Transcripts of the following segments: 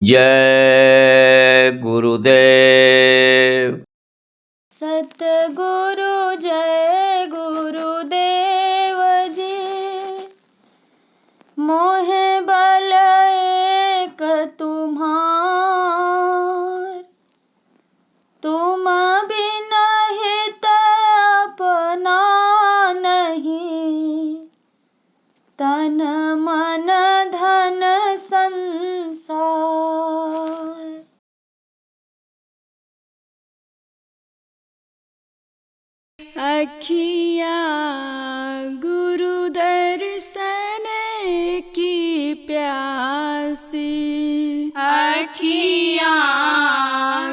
जय गुरुदेव। सतगुरु जय गुरुदेव जी, मोहे बल एक तुम्हार, तुम बिना हित अपना नहीं, तन मन धन संसार। अखियाँ गुरु दर्शन की प्यासी, अखियाँ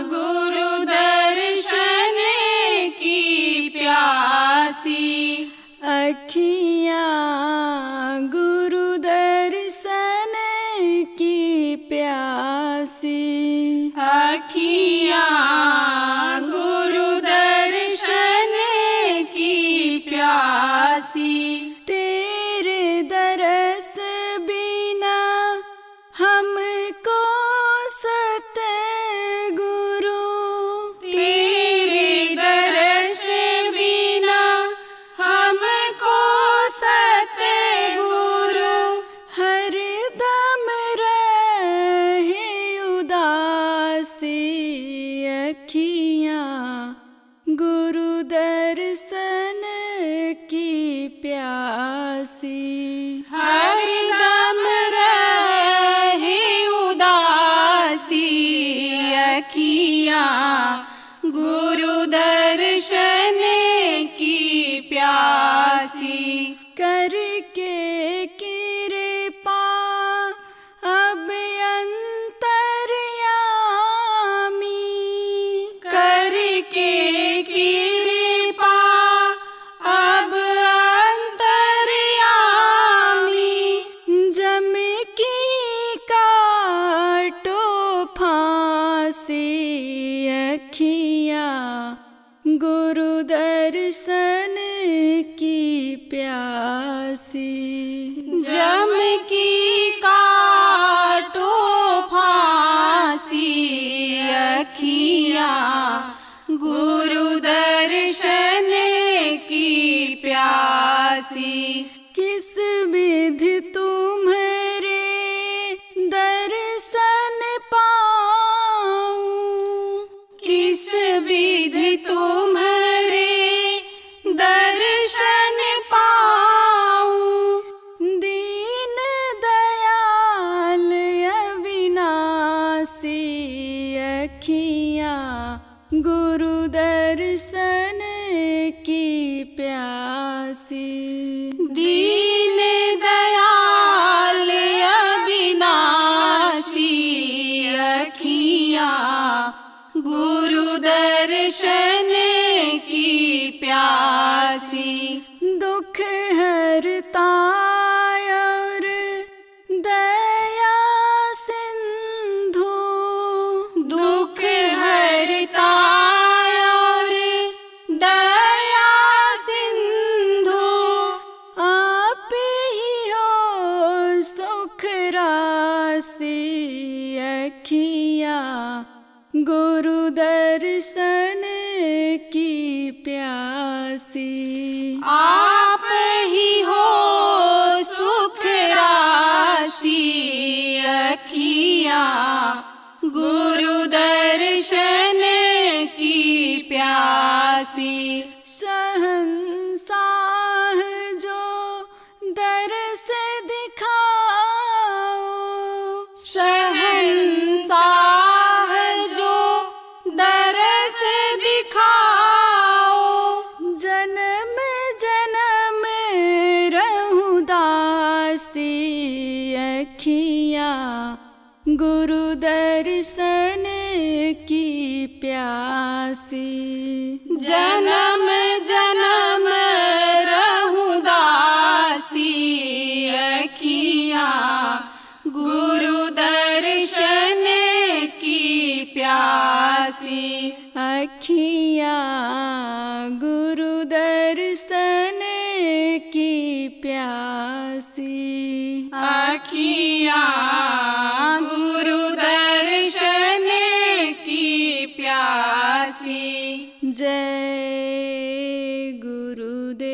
गुरु दर्शन की प्यासी, अखियाँ गुरु दर्शन की प्यासी, अखियाँ गुरु दर्शन की प्यासी। तेरे दरस बिना हमको सतगुरु, तेरे दर्श बिना हमको सतगुरु, हरदम रहे उदासी। अखियाँ गुरु दर्शन की प्यासी, हरदम रहे उदासी। अखियाँ गुरु दर्शन की प्यासी, करके कृपा अब अंतर्यामी, करके कृपा अब अंतर्यामी, जम की काटो फांसी। अखियाँ गुरु दर्शन की प्यासी, जम की काटो फांसी। अखियाँ गुरु दर्शन की प्यासी, किस विधि तुम्हारे दर्शन पाऊं, किस विधि तुम्हारे दर्शन पाऊं। दीन दयाल अविनाशी, अखियाँ गुरु दर्शन की प्यासी, दीन दयाल अविनाशी। अखियाँ गुरु दर्शन की प्यासी, दुख हरता और दया सिंधु, दुख हरता और दया सिंधु। आप ही हो सुख राशि। अखियाँ गुरु दर्शन की प्यासी, आप ही हो सुख राशि। अखियाँ गुरु दर्शन की प्यासी, शहंशाह जो दरस दिखाओ, शहंशाह जो दरस दिखाओ। जन्म जन्म रहूं दासी। अखियाँ गुरु दर्शन की प्यासी, जन्म जन्म रहूं दासी। अखियाँ गुरु दर्शन की प्यासी, अखियाँ गुरु दर्शन की प्यासी। अखियाँ गुरु दर्शन की प्यासी। जय गुरुदेव।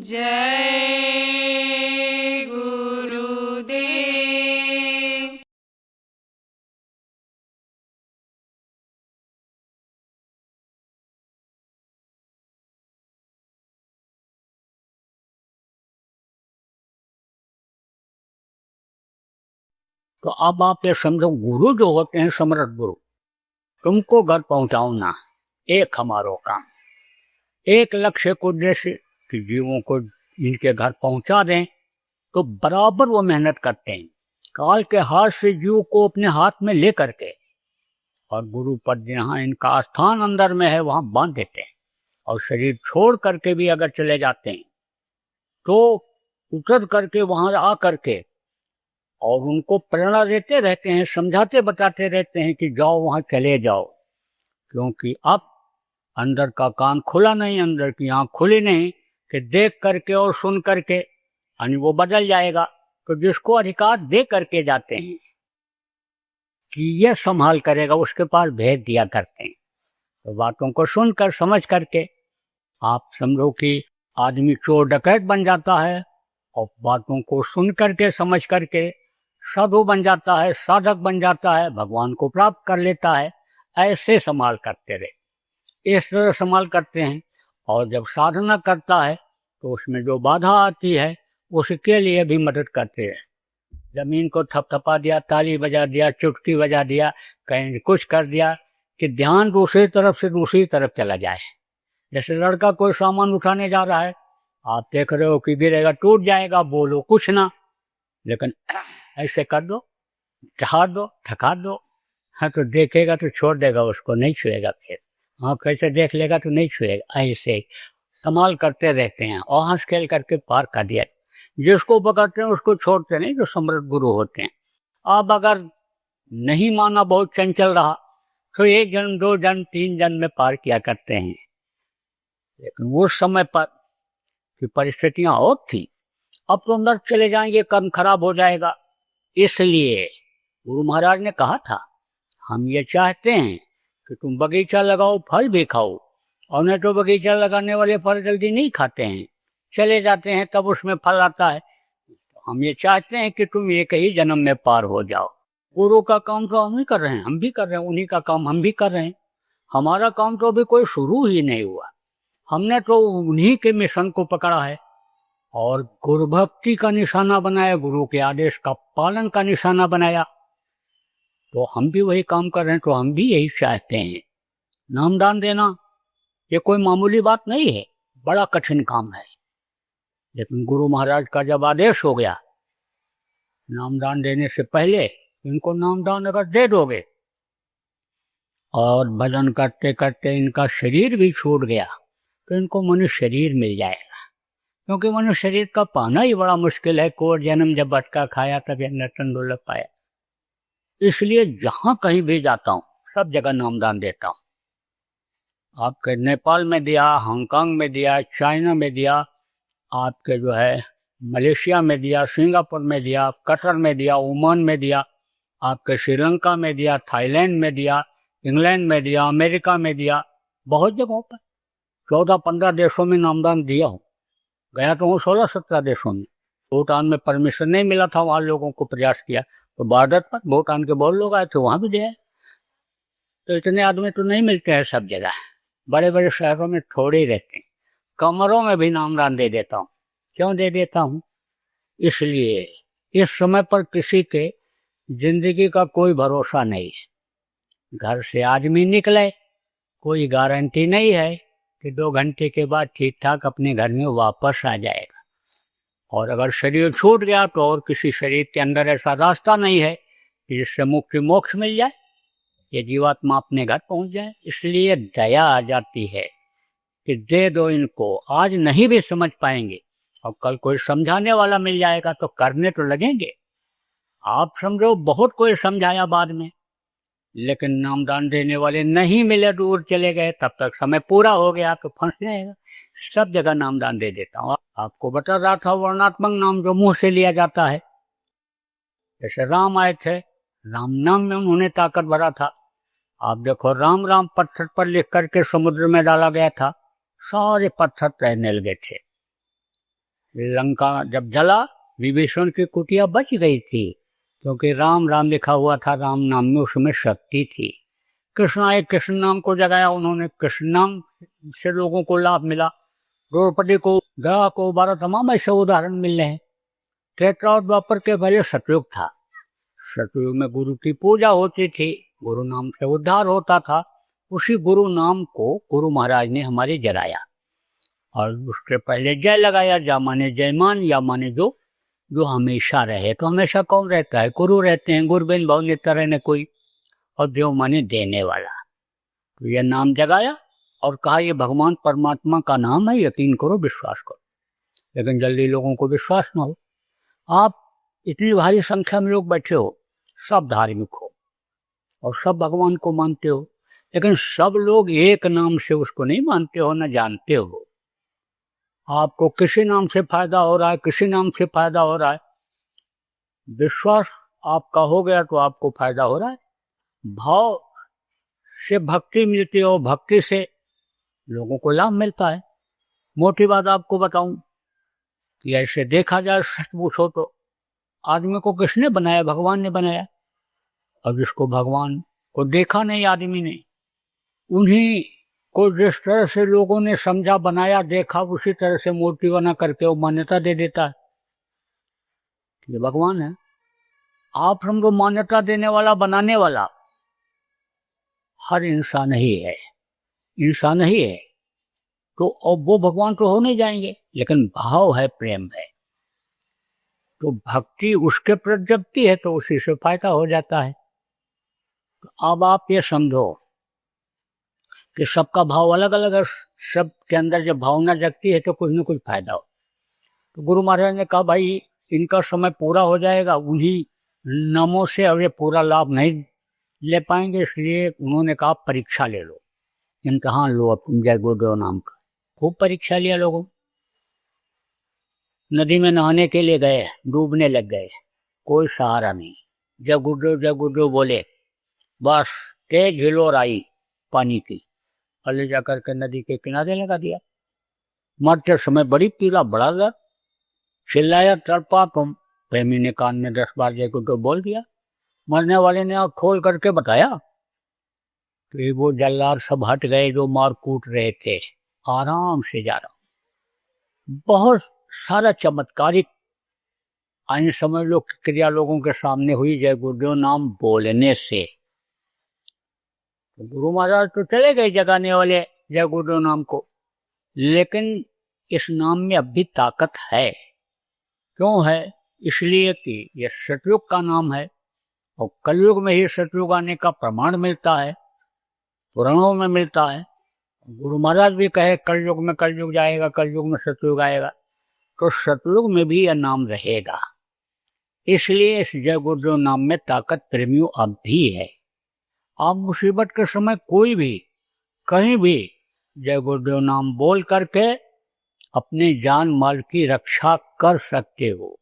जय गुरुदेव। तो अब आप ये समझो, गुरु जो होते हैं समर्थ गुरु, तुमको घर पहुंचाना एक हमारो काम, एक लक्ष्य को उद्देश्य कि जीवों को इनके घर पहुंचा दें, तो बराबर वो मेहनत करते हैं काल के हाथ से जीव को अपने हाथ में ले करके, और गुरु पद जहाँ इनका स्थान अंदर में है वहां बांध देते हैं, और शरीर छोड़ करके भी अगर चले जाते हैं तो उतर करके वहां आ करके और उनको प्रेरणा देते रहते हैं, समझाते बताते रहते हैं कि जाओ वहां चले जाओ, क्योंकि अब अंदर का कान खुला नहीं, अंदर की आंख खुली नहीं कि देख करके और सुन करके यानी वो बदल जाएगा। तो जिसको अधिकार दे करके जाते हैं कि ये संभाल करेगा, उसके पास भेज दिया करते हैं। तो बातों को सुनकर समझ करके आप समझो कि आदमी चोर डकैत बन जाता है, और बातों को सुन करके समझ करके साधु बन जाता है, साधक बन जाता है, भगवान को प्राप्त कर लेता है। ऐसे संभाल करते रहे, इस तरह संभाल करते हैं। और जब साधना करता है तो उसमें जो बाधा आती है उसके लिए भी मदद करते हैं। जमीन को थपथपा दिया, ताली बजा दिया, चुटकी बजा दिया, कहीं कुछ कर दिया कि ध्यान दूसरी तरफ से दूसरी तरफ चला जाए। जैसे लड़का कोई सामान उठाने जा रहा है, आप देख रहे हो कि गिरेगा, टूट जाएगा, बोलो कुछ ना, लेकिन ऐसे कर दो, चढ़ा दो, थका दो, हाँ तो देखेगा तो छोड़ देगा, उसको नहीं छुएगा। फिर हाँ कैसे देख लेगा तो नहीं छुएगा। ऐसे कमाल करते रहते हैं और हंस खेल करके पार कर दिया। जिसको पकड़ते हैं उसको छोड़ते नहीं, जो समर्थ गुरु होते हैं। अब अगर नहीं माना, बहुत चंचल रहा, तो 1 जन्म 2 जन्म 3 जन्म में पार किया करते हैं। लेकिन उस समय पर की परिस्थितियां और थी, अब तो अंदर चले जाएंगे, कर्म खराब हो जाएगा। इसलिए गुरु महाराज ने कहा था, हम ये चाहते हैं कि तुम बगीचा लगाओ, फल भी खाओ, और नहीं तो बगीचा लगाने वाले फल जल्दी नहीं खाते हैं, चले जाते हैं, तब उसमें फल आता है। हम ये चाहते हैं कि तुम एक ही जन्म में पार हो जाओ। गुरु का काम तो हम ही कर रहे हैं, हम भी कर रहे हैं, उन्हीं का काम हम भी कर रहे हैं। हमारा काम तो अभी कोई शुरू ही नहीं हुआ। हमने तो उन्हीं के मिशन को पकड़ा है और गुरु भक्ति का निशाना बनाया, गुरु के आदेश का पालन का निशाना बनाया। तो हम भी वही काम कर रहे हैं। तो हम भी यही चाहते हैं। नामदान देना ये कोई मामूली बात नहीं है, बड़ा कठिन काम है। लेकिन गुरु महाराज का जब आदेश हो गया, नामदान देने से पहले इनको नामदान अगर दे दोगे, और भजन करते करते इनका शरीर भी छूट गया, तो इनको मनुष्य शरीर मिल जाएगा। क्योंकि मनुष्य शरीर का पाना ही बड़ा मुश्किल है। कोट जन्म जब अटका खाया तब नर्तन दुर्लभ पाया। इसलिए जहां कहीं भी जाता हूं, सब जगह नामदान देता हूं। आपके नेपाल में दिया, हांगकांग में दिया, चाइना में दिया, आपके जो है मलेशिया में दिया, सिंगापुर में दिया, कतर में दिया, ओमान में दिया, आपके श्रीलंका में दिया, थाईलैंड में दिया, इंग्लैंड में दिया, अमेरिका में दिया, बहुत जगहों पर 14-15 देशों में नामदान दिया हूँ। गया तो हूँ 16-17 देशों में। भूटान में परमिशन नहीं मिला था, वहाँ लोगों को प्रयास किया, तो बॉर्डर पर भूटान के बहुत लोग आए थे, वहाँ भी दिया। तो इतने आदमी तो नहीं मिलते हैं सब जगह, बड़े बड़े शहरों में थोड़े ही रहते हैं। कमरों में भी नामदान दे देता हूँ। क्यों दे देता हूँ? इसलिए इस समय पर किसी के जिंदगी का कोई भरोसा नहीं है। घर से आदमी निकले, कोई गारंटी नहीं है कि 2 घंटे के बाद ठीक ठाक अपने घर में वापस आ जाएगा। और अगर शरीर छूट गया तो और किसी शरीर के अंदर ऐसा रास्ता नहीं है कि जिससे मुक्ति मोक्ष मिल जाए, ये जीवात्मा अपने घर पहुंच जाए। इसलिए दया आ जाती है कि दे दो इनको। आज नहीं भी समझ पाएंगे और कल कोई समझाने वाला मिल जाएगा तो करने तो लगेंगे। आप समझो बहुत कोई समझाया बाद में, लेकिन नामदान देने वाले नहीं मिले, दूर चले गए, तब तक समय पूरा हो गया तो फंस जाएगा। सब जगह नामदान दे देता हूँ। आपको बता रहा था वर्णात्मक नाम जो मुंह से लिया जाता है। जैसे राम आए थे, राम नाम में उन्होंने ताकत भरा था। आप देखो राम राम पत्थर पर लिख करके समुद्र में डाला गया था, सारे पत्थर तैरने लगे थे। लंका जब जला, विभीषण की कुटिया बच गई थी, क्योंकि राम राम लिखा हुआ था, राम नाम में उसमें शक्ति थी। कृष्ण आए, कृष्ण नाम को जगाया उन्होंने, कृष्ण नाम से लोगों को लाभ मिला। द्रौपदी को, गया को, 12 तमाम ऐसे उदाहरण मिल रहे हैं। त्रेता और द्वापर के पहले सतयुग था। सतयुग में गुरु की पूजा होती थी, गुरु नाम से उद्धार होता था। उसी गुरु नाम को गुरु महाराज ने हमारे जराया, और उसके पहले जय लगाया। जा माने जयमान, या माने जो हमेशा रहे। तो हमेशा कौन रहता है? गुरु रहते हैं। गुरुबिन भाव नेता रहने कोई, और देव माने देने वाला। तो यह नाम जगाया और कहा ये भगवान परमात्मा का नाम है, यकीन करो, विश्वास करो। लेकिन जल्दी लोगों को विश्वास ना हो। आप इतनी भारी संख्या में लोग बैठे हो, सब धार्मिक हो और सब भगवान को मानते हो, लेकिन सब लोग एक नाम से उसको नहीं मानते हो, न जानते हो। आपको किसी नाम से फायदा हो रहा है, किसी नाम से फायदा हो रहा है। विश्वास आपका हो गया तो आपको फायदा हो रहा है। भाव से भक्ति मिलती है और भक्ति से लोगों को लाभ मिलता है। मोटी बात आपको बताऊं कि ऐसे देखा जाए, सच पूछो तो आदमी को किसने बनाया? भगवान ने बनाया। अब जिसको भगवान को देखा नहीं आदमी ने, उन्हीं को जिस तरह से लोगों ने समझा, बनाया, देखा, उसी तरह से मूर्ति बना करके वो मान्यता दे देता है ये भगवान है। आप हमको मान्यता देने वाला, बनाने वाला हर इंसान ही है। इंसान ही है तो अब वो भगवान तो हो नहीं जाएंगे, लेकिन भाव है, प्रेम है, तो भक्ति उसके प्रति जगती है तो उसी से फायदा हो जाता है। तो अब आप ये समझो कि सबका भाव अलग अलग है। सबके अंदर जब भावना जगती है तो कुछ न कुछ फायदा हो। तो गुरु महाराज ने कहा भाई इनका समय पूरा हो जाएगा, उन्हीं नामों से अब ये पूरा लाभ नहीं ले पाएंगे, इसलिए उन्होंने कहा परीक्षा ले लो, इम्तहान लो अब तुम जय गुरुदेव नाम का। खूब परीक्षा लिया लोगों। नदी में नहाने के लिए गए, डूबने लग गए, कोई सहारा नहीं। जय गुरुदेव बोले, बस तेज हिलोर आई पानी की, और ले जाकर के नदी के किनारे लगा दिया। मरते समय बड़ी पीड़ा, बड़ा दर्द, चिल्लाया, तड़पा, तुम प्रेमी ने कान में 10 बार जय गुरुदेव बोल दिया। मरने वाले ने आँख खोल करके बताया कि वो जल्लाद सब हट गए जो मार कूट रहे थे, आराम से जा रहा। बहुत सारा चमत्कारिक आइन समझ लो क्रिया लोगों के सामने हुई जय गुरुदेव नाम बोलने से। तो गुरु महाराज तो चले गए जगाने वाले जय गुरुदेव नाम को, लेकिन इस नाम में अब भी ताकत है। क्यों है? इसलिए कि यह सतयुग का नाम है और कलयुग में ही सतयुग आने का प्रमाण मिलता है, पुराणों में मिलता है। गुरु महाराज भी कहे कलयुग में कलयुग जाएगा, कलयुग में सतयुग आएगा, तो सतयुग में भी यह नाम रहेगा। इसलिए इस जय गुरुदेव नाम में ताकत प्रेमियों अब भी है। आप मुसीबत के समय कोई भी कहीं भी जय गुरुदेव नाम बोल करके अपने जान माल की रक्षा कर सकते हो।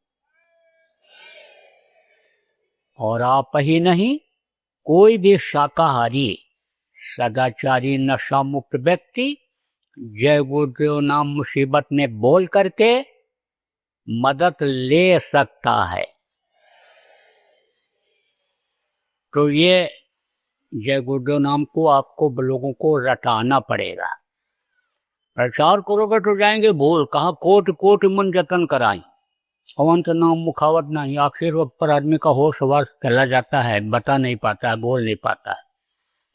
और आप ही नहीं, कोई भी शाकाहारी, सदाचारी, नशा मुक्त व्यक्ति जय गुरुदेव नाम मुसीबत में बोल करके मदद ले सकता है। तो ये जय गुरुदेव नाम को आपको लोगों को रटाना पड़ेगा। प्रचार करोगे तो जाएंगे भूल, कहाँ कोट कोट मन जतन कराएं, अवंत नाम मुखावत नहीं। आखिर वक्त पर आदमी का होश वास चला जाता है, बता नहीं पाता है, बोल नहीं पाता है,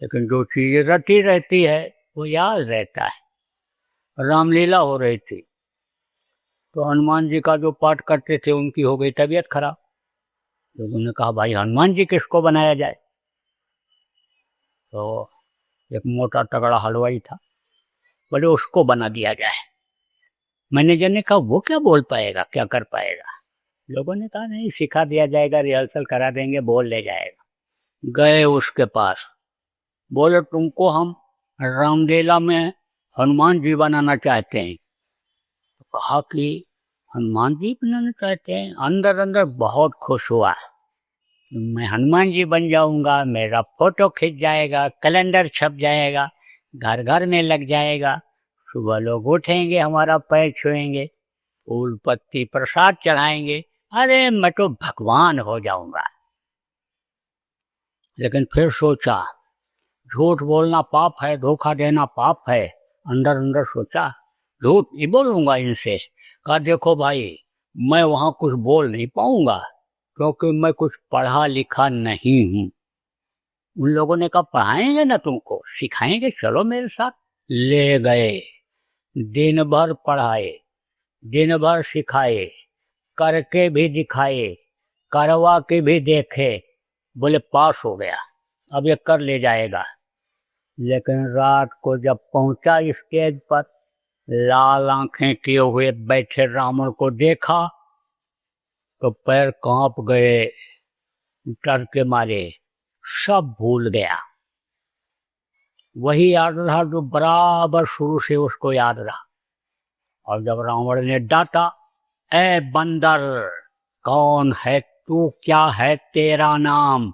लेकिन जो चीजें रटी रहती है वो याद रहता है। रामलीला हो रही थी तो हनुमान जी का जो पाठ करते थे उनकी हो गई तबीयत खराब। लोगों ने कहा भाई हनुमान जी किसको बनाया जाए? तो एक मोटा तगड़ा हलवाई था, बोले उसको बना दिया जाए। मैनेजर ने कहा वो क्या बोल पाएगा, क्या कर पाएगा? लोगों ने कहा नहीं, सिखा दिया जाएगा, रिहर्सल करा देंगे, बोल ले जाएगा। गए उसके पास, बोले तुमको हम रामलीला में हनुमान जी बनाना चाहते हैं। तो कहा कि हनुमान जी बनाना चाहते हैं। अंदर अंदर बहुत खुश हुआ, मैं हनुमान जी बन जाऊंगा, मेरा फोटो खिंच जाएगा, कैलेंडर छप जाएगा, घर घर में लग जाएगा, सुबह लोग उठेंगे, हमारा पैर छुएंगे, फूल पत्ती प्रसाद चढ़ाएंगे, अरे मैं तो भगवान हो जाऊंगा। लेकिन फिर सोचा झूठ बोलना पाप है, धोखा देना पाप है। अंदर अंदर सोचा झूठ नहीं बोलूंगा इनसे। कहा देखो भाई, मैं वहां कुछ बोल नहीं पाऊंगा क्योंकि मैं कुछ पढ़ा लिखा नहीं हूं। उन लोगों ने कहा पढ़ाएंगे ना तुमको, सिखाएंगे, चलो मेरे साथ। ले गए, दिन भर पढ़ाए, दिन भर सिखाए, करके भी दिखाए, करवा के भी देखे, बोले पास हो गया, अब ये कर ले जाएगा। लेकिन रात को जब पहुंचा स्टेज पर, लाल आंखें किए हुए बैठे रावण को देखा तो पैर कांप गए, डर के मारे सब भूल गया। वही याद रहा जो बराबर शुरू से उसको याद रहा। और जब रावण ने डांटा, ए बंदर, कौन है तू, क्या है तेरा नाम?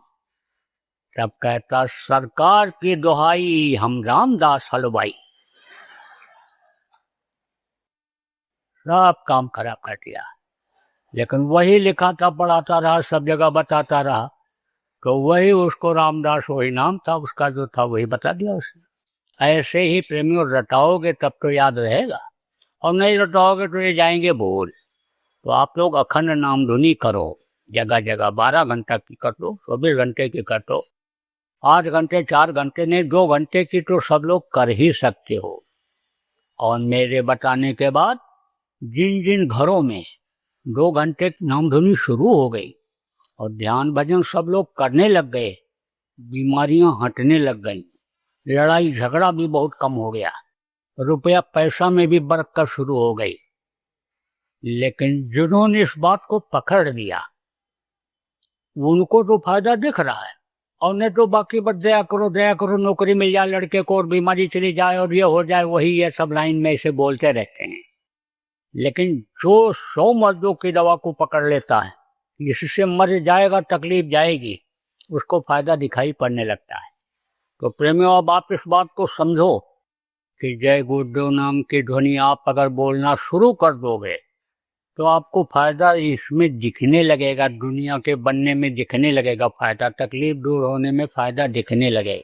तब कहता सरकार की दुहाई, हम रामदास हलवाई। सब काम खराब कर दिया। लेकिन वही लिखाता पढ़ाता रहा, सब जगह बताता रहा, तो वही उसको रामदास वही नाम था उसका जो था वही बता दिया उसने। ऐसे ही प्रेमियों रटाओगे तब तो याद रहेगा, और नहीं रटाओगे तो ये जाएंगे भूल। तो आप लोग अखंड नाम धुनी करो, जगह जगह 12 घंटा की कर दो, 24 घंटे की कर दो, 8 घंटे 4 घंटे नहीं 2 घंटे की तो सब लोग कर ही सकते हो। और मेरे बताने के बाद जिन जिन घरों में 2 घंटे नामधुनी शुरू हो गई और ध्यान भजन सब लोग करने लग गए, बीमारियां हटने लग गई, लड़ाई झगड़ा भी बहुत कम हो गया, रुपया पैसा में भी बरकत शुरू हो गई। लेकिन जिन्होंने इस बात को पकड़ लिया उनको तो फायदा दिख रहा है, और नहीं तो बाकी बस दया करो, नौकरी मिल जाए लड़के को और बीमारी चली जाए और ये हो जाए, वही ये सब लाइन में इसे बोलते रहते हैं। लेकिन जो 100 मर्दों की दवा को पकड़ लेता है, इससे मर जाएगा, तकलीफ जाएगी, उसको फायदा दिखाई पड़ने लगता है। तो प्रेमियों, अब आप इस बात को समझो कि जय गुरुदेव नाम की ध्वनि आप अगर बोलना शुरू कर दोगे तो आपको फायदा इसमें दिखने लगेगा, दुनिया के बनने में दिखने लगेगा फायदा, तकलीफ दूर होने में फायदा दिखने लगेगा।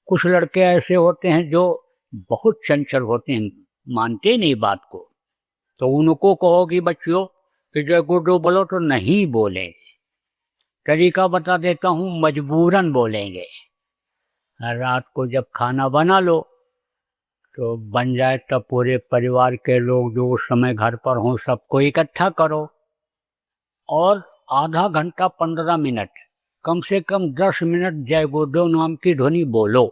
कुछ लड़के ऐसे होते हैं जो बहुत चंचल होते हैं, मानते नहीं बात को, तो उनको कहोगी बच्चियों कि जय गुरुदेव बोलो तो नहीं बोलेंगे। तरीका बता देता हूँ, मजबूरन बोलेंगे। रात को जब खाना बना लो तो बन जाए तब पूरे परिवार के लोग जो उस समय घर पर हों सबको इकट्ठा करो और आधा घंटा 15 मिनट, कम से कम 10 मिनट जय गुरुदेव नाम की ध्वनि बोलो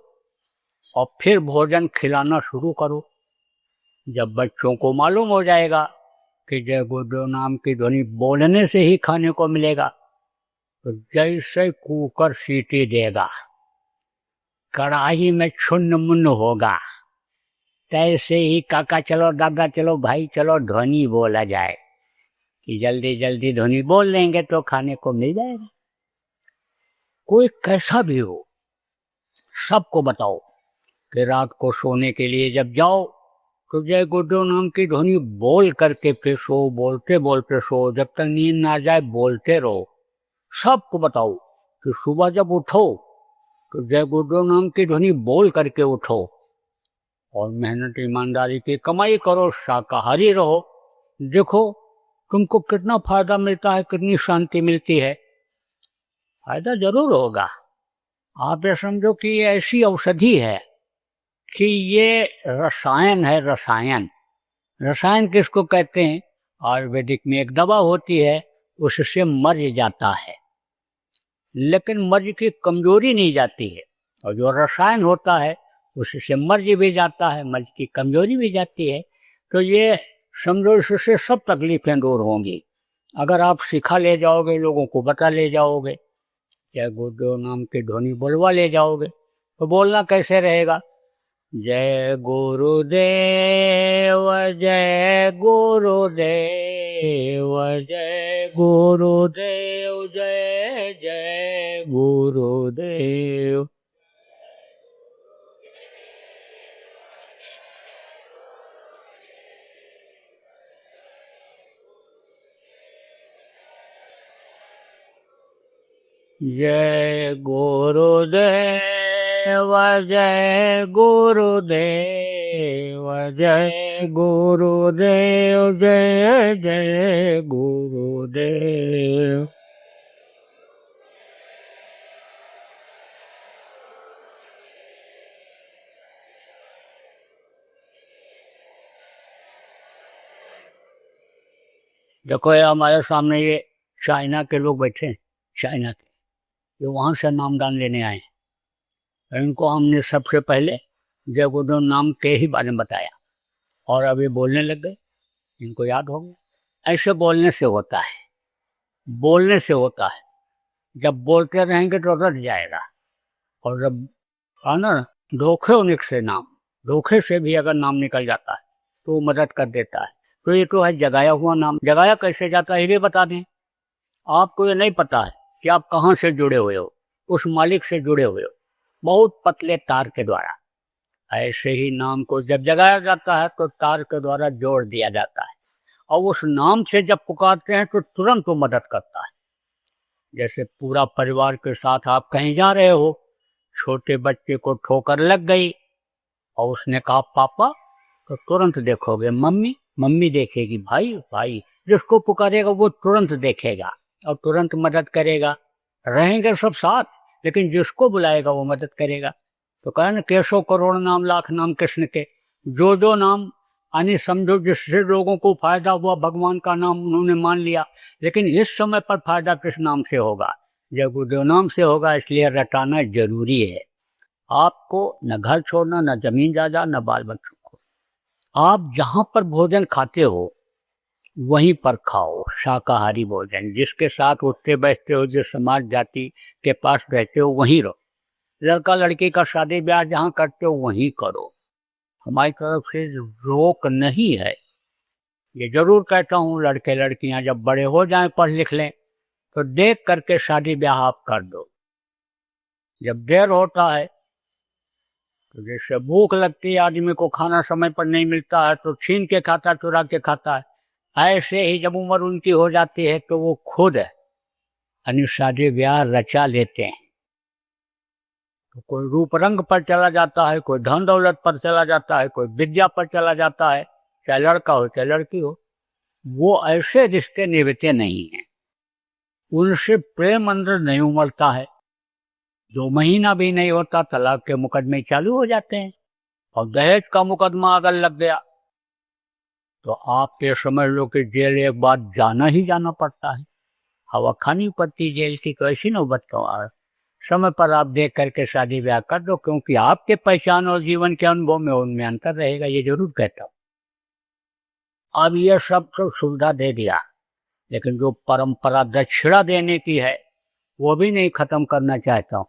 और फिर भोजन खिलाना शुरू करो। जब बच्चों को मालूम हो जाएगा कि जय गुरुदेव नाम की ध्वनि बोलने से ही खाने को मिलेगा, तो जैसे कुकर सीटी देगा, कढ़ाई में छुन्न मुन्न होगा, तैसे ही काका चलो, दादा चलो, भाई चलो, ध्वनि बोला जाए कि जल्दी जल्दी ध्वनि बोल लेंगे तो खाने को मिल जाएगा। कोई कैसा भी हो, सबको बताओ कि रात को सोने के लिए जब जाओ तो जय गुरुदेव नाम की ध्वनि बोल करके फिर सो, बोलते बोलते सो, जब तक नींद ना जाए बोलते रहो। सबको बताओ कि सुबह जब उठो तो जय गुरुदेव नाम की ध्वनि बोल करके उठो और मेहनत ईमानदारी की कमाई करो, शाकाहारी रहो। देखो तुमको कितना फायदा मिलता है, कितनी शांति मिलती है। फायदा जरूर होगा। आप ये समझो कि ये ऐसी औषधि है कि ये रसायन है। रसायन, रसायन किसको कहते हैं? आयुर्वेदिक में एक दवा होती है, उससे मर्ज जाता है, लेकिन मर्ज की कमजोरी नहीं जाती है। और जो रसायन होता है उससे मर्ज भी जाता है, मर्ज की कमजोरी भी जाती है। तो ये समझो इससे सब तकलीफें दूर होंगी अगर आप सिखा ले जाओगे, लोगों को बता ले जाओगे, या गुरुदेव नाम की ध्वनि बोलवा ले जाओगे। तो बोलना कैसे रहेगा? जय गुरुदेव जय गुरुदेव जय गुरुदेव जय जय गुरुदेव। जय गुरुदेव जय गुरुदेव जय गुरुदेव जय जय गुरुदेव। देखो ये हमारे सामने ये चाइना के लोग बैठे हैं, चाइना के, ये वहाँ से नामदान लेने आए हैं। इनको हमने सबसे पहले जय गुरुदेव नाम के ही बारे में बताया और अब ये बोलने लग गए, इनको याद हो गया। ऐसे बोलने से होता है, बोलने से होता है। जब बोलते रहेंगे तो रट जाएगा, और जब ना धोखे होने से नाम, धोखे से भी अगर नाम निकल जाता है तो वो मदद कर देता है। तो ये तो है जगाया हुआ नाम। जगाया कैसे जाता है ये बता दें। आपको ये नहीं पता है कि आप कहाँ से जुड़े हुए हो, उस मालिक से जुड़े हुए हो, बहुत पतले तार के द्वारा। ऐसे ही नाम को जब जगाया जाता है तो तार के द्वारा जोड़ दिया जाता है, और उस नाम से जब पुकारते हैं तो तुरंत वो मदद करता है। जैसे पूरा परिवार के साथ आप कहीं जा रहे हो, छोटे बच्चे को ठोकर लग गई और उसने कहा पापा, तो तुरंत देखोगे मम्मी, मम्मी देखेगी भाई, भाई। जिसको पुकारेगा वो तुरंत देखेगा और तुरंत मदद करेगा। रहेंगे सब साथ, लेकिन जिसको बुलाएगा वो मदद करेगा। तो कहा ना, कैसो करोड़ नाम लाख नाम कृष्ण के। जो जो नाम यानी समझो जिससे लोगों को फायदा हुआ, भगवान का नाम उन्होंने मान लिया, लेकिन इस समय पर फायदा किस नाम से होगा? जय गुरुदेव नाम से होगा। इसलिए रटाना जरूरी है। आपको न घर छोड़ना, न जमीन जायदाद, न बाल बच्चों को। आप जहाँ पर भोजन खाते हो वहीं पर खाओ शाकाहारी भोजन। जिसके साथ उठते बैठते हो, जिस समाज जाति के पास रहते हो वहीं रहो। लड़का लड़की का शादी ब्याह जहाँ करते हो वहीं करो। हमारी तरफ से रोक नहीं है। ये जरूर कहता हूँ, लड़के लड़कियां जब बड़े हो जाएं, पढ़ लिख लें, तो देख करके शादी ब्याह आप कर दो। जब देर होता है तो जैसे भूख लगती है आदमी को, खाना समय पर नहीं मिलता है तो छीन के खाता, चुरा के खाता है। ऐसे ही जब उम्र उनकी हो जाती है तो वो खुद यानी शादी ब्याह रचा लेते हैं। तो कोई रूप रंग पर चला जाता है, कोई धन दौलत पर चला जाता है, कोई विद्या पर चला जाता है, चाहे लड़का हो चाहे लड़की हो। वो ऐसे रिश्ते निभते नहीं हैं, उनसे प्रेम अंदर नहीं उमड़ता है। 2 महीना भी नहीं होता तलाक के मुकदमे चालू हो जाते हैं, और दहेज का मुकदमा अगर लग गया तो आप ये समझ लो कि जेल एक बार जाना ही जाना पड़ता है। हवा खानी पड़ती जेल की। कैसी नौबत तो आ समय पर आप देख करके शादी ब्याह कर दो, क्योंकि आपके पहचान और जीवन के अनुभव में उनमें अंतर रहेगा। ये जरूर कहता हूँ। अब ये सब सुविधा दे दिया, लेकिन जो परंपरा दक्षिणा देने की है वो भी नहीं खत्म करना चाहता हूँ।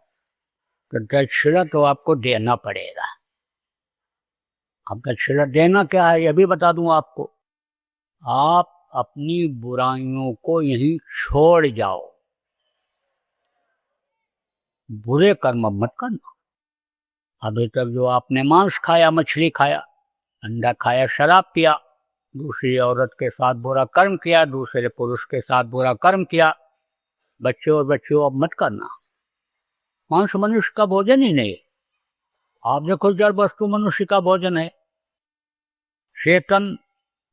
तो दक्षिणा तो आपको देना पड़ेगा। अब दक्षिणा देना क्या है ये भी बता दूं आपको। आप अपनी बुराइयों को यहीं छोड़ जाओ, बुरे कर्म मत करना। अभी तक जो आपने मांस खाया, मछली खाया, अंडा खाया, शराब पिया, दूसरी औरत के साथ बुरा कर्म किया, दूसरे पुरुष के साथ बुरा कर्म किया, बच्चे और बच्चियों अब मत करना। मांस मनुष्य का भोजन ही नहीं। आप देखो जड़ वस्तु मनुष्य का भोजन है, चेतन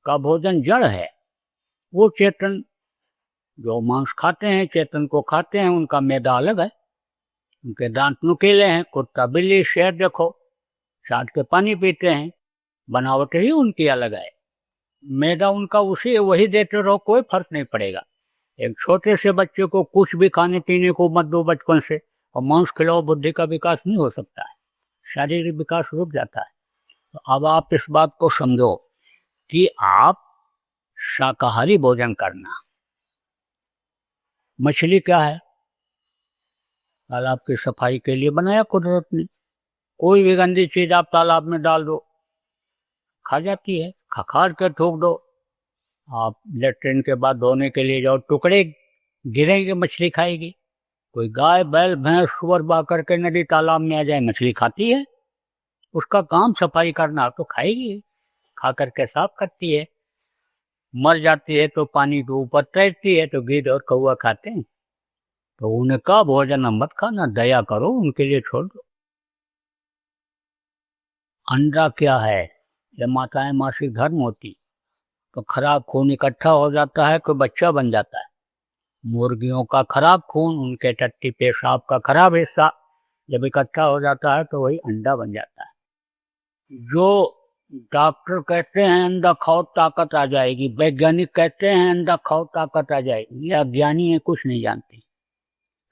का भोजन जड़ है। वो चेतन जो मांस खाते हैं, चेतन को खाते हैं, उनका मैदा अलग है, उनके दांत नुकीले हैं। कुत्ता बिल्ली शेर देखो छाट के पानी पीते हैं, बनावट ही उनकी अलग है। मैदा उनका उसी वही देते रहो, कोई फर्क नहीं पड़ेगा। एक छोटे से बच्चे को कुछ भी खाने पीने को मत दो बचपन से, और मांस खिलाओ, बुद्धि का विकास नहीं हो सकता है, शारीरिक विकास रुक जाता है। तो अब आप इस बात को समझो कि आप शाकाहारी भोजन करना। मछली क्या है? तालाब की सफाई के लिए बनाया कुदरत ने। कोई भी गंदी चीज आप तालाब में डाल दो, खा जाती है। खखार के ठोक दो, आप लेटरिन के बाद धोने के लिए जाओ, टुकड़े गिरेंगे, मछली खाएगी। कोई गाय बैल भैंस सुअर बा करके नदी तालाब में आ जाए, मछली खाती है। उसका काम सफाई करना, तो खाएगी, खा करके साफ करती है। मर जाती है तो पानी के ऊपर तैरती है, तो गिद्ध और कौवा खाते हैं। तो उनका भोजन मत खाना, दया करो, उनके लिए छोड़ दो। अंडा क्या है, जब माताएं मासिक धर्म होती तो खराब खून इकट्ठा हो जाता है तो बच्चा बन जाता है। मुर्गियों का खराब खून, उनके टट्टी पेशाब का खराब हिस्सा जब इकट्ठा हो जाता है तो वही अंडा बन जाता है। जो डॉक्टर कहते हैं अंडा खाओ ताकत आ जाएगी, वैज्ञानिक कहते हैं अंडा खाओ ताकत आ जाएगी, ये अज्ञानी है, कुछ नहीं जानते।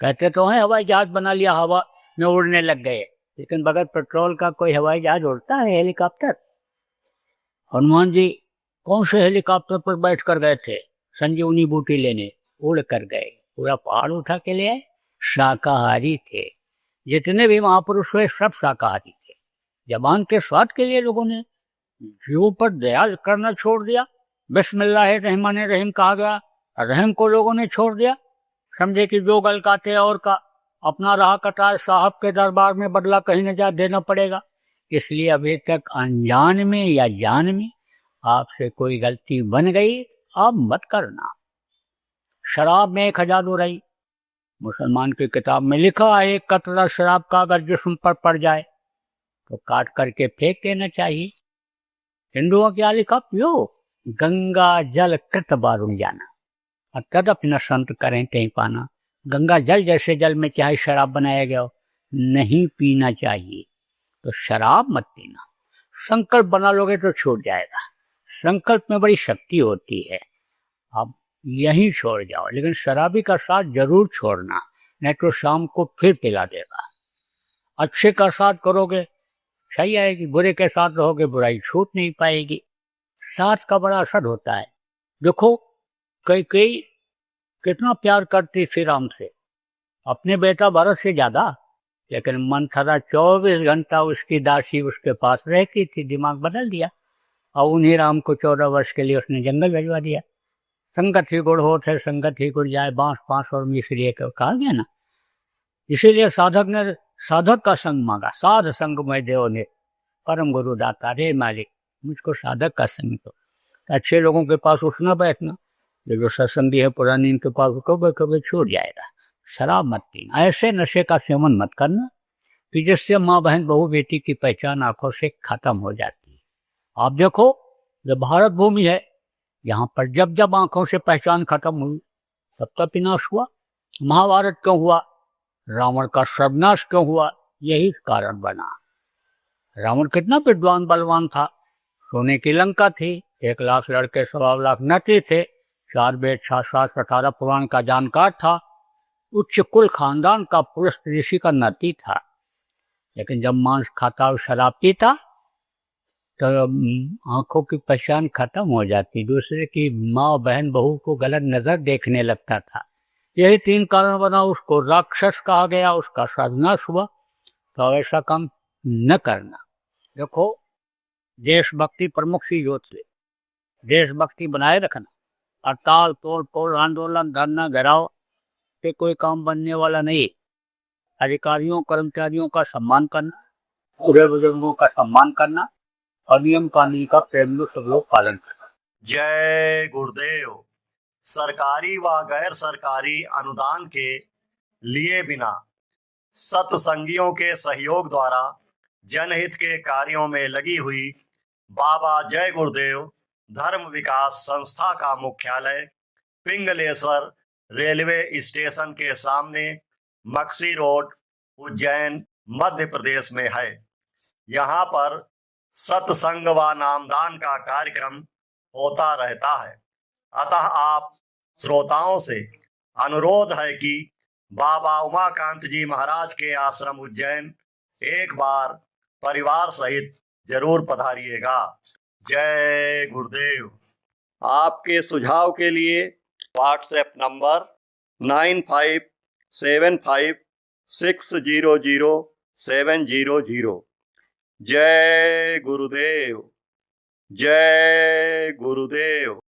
कहते तो हैं हवाई जहाज बना लिया, हवा में उड़ने लग गए, लेकिन बगैर पेट्रोल का कोई हवाई जहाज उड़ता है? हेलीकॉप्टर। हनुमान जी कौन से हेलीकॉप्टर पर बैठ कर गए थे संजीवनी बूटी लेने? उड़ कर गए, पूरा पहाड़ उठा के ले आए। शाकाहारी थे, जितने भी महापुरुष हुए सब शाकाहारी थे। जबान के स्वाद के लिए लोगों ने जीवों पर दया करना छोड़ दिया। बिस्मिल्लाहिर्रहमानिर्रहीम कहा गया, रहम को लोगों ने छोड़ दिया। समझे कि जो गल काटे और का अपना राह कटाए, साहब के दरबार में बदला कहीं न जा देना पड़ेगा। इसलिए अभी तक अनजान में या जान में आपसे कोई गलती बन गई, आप मत करना। शराब में 1000 बुराई, मुसलमान की किताब में लिखा है एक कतरा शराब का अगर जिस्म पर पड़ जाए तो काट करके फेंक देना चाहिए। हिंदुओं क्या लिखा? पियो गंगा जल कृत बारुण जाना, और तदप न संत करें कहीं पाना। गंगा जल जैसे जल में चाहे शराब बनाया गया हो, नहीं पीना चाहिए। तो शराब मत पीना। संकल्प बना लोगे तो छूट जाएगा, संकल्प में बड़ी शक्ति होती है। आप यहीं छोड़ जाओ, लेकिन शराबी का साथ जरूर छोड़ना, नहीं तो शाम को फिर पिला देगा। अच्छे का साथ करोगे सही आएगी, बुरे के साथ रहोगे बुराई छूट नहीं पाएगी। साथ का बड़ा असर होता है। देखो कई कितना प्यार करती थी राम से, अपने बेटा भरत से ज्यादा, लेकिन मंथरा 24 घंटा उसकी दासी उसके पास रहती थी। दिमाग बदल दिया और उन्हीं राम को 14 वर्ष के लिए उसने जंगल भिजवा दिया। संगत ही गुड़ होत है, संगत ही गुड़ जाए, बांस बांस और मिश्री कहा गया ना। इसीलिए साधक ने साधक का संग मांगा, साध संग में देव ने परम गुरु दाता, रे मालिक मुझको साधक का संग दो। अच्छे लोगों के पास उठना बैठना, जो सत्संगी है पुरानी, इनके पास कभी कभी छूट जाएगा। शराब मत पीना, ऐसे नशे का सेवन मत करना कि जिससे माँ बहन बहू बेटी की पहचान आंखों से खत्म हो जाती है। आप देखो जो भारत भूमि है, यहाँ पर जब जब आंखों से पहचान खत्म हुई, सबका विनाश हुआ। महाभारत क्यों हुआ? रावण का सर्वनाश क्यों हुआ? यही कारण बना। रावण कितना विद्वान बलवान था, सोने की लंका थी, 1 लाख लड़के 1.25 लाख नटी थे, 4 वेद 6 शास्त्र 18 पुराण का जानकार था, उच्च कुल खानदान का पुरुष ऋषि का नाती था। लेकिन जब मांस खाता और शराब पीता तो आंखों की पहचान खत्म हो जाती, दूसरे की माँ बहन बहू को गलत नजर देखने लगता था। यही 3 कारण बना, उसको राक्षस कहा गया, उसका सर्वनाश हुआ। तो ऐसा काम न करना। देखो देशभक्ति प्रमुख चीज होती है, देशभक्ति बनाए रखना। हड़ताल तोड़ फोड़ आंदोलन धरना घेराव से कोई काम बनने वाला नहीं। अधिकारियों कर्मचारियों का सम्मान करना, बूढ़े बुजुर्गों का सम्मान करना और नियम कानून का प्रेम सब लोग पालन करना। जय गुरुदेव। सरकारी व गैर सरकारी अनुदान के लिए बिना सत्संगियों के सहयोग द्वारा जनहित के कार्यों में लगी हुई बाबा जय गुरुदेव धर्म विकास संस्था का मुख्यालय पिंगलेश्वर रेलवे स्टेशन के सामने मक्सी रोड, उज्जैन, मध्य प्रदेश में है। यहाँ पर सत्संग व नामदान का कार्यक्रम होता रहता है। अतः आप श्रोताओं से अनुरोध है कि बाबा उमाकांत जी महाराज के आश्रम उज्जैन एक बार परिवार सहित जरूर पधारिएगा। जय गुरुदेव। आपके सुझाव के लिए व्हाट्सएप नंबर 9575600700 जय गुरुदेव, जय गुरुदेव।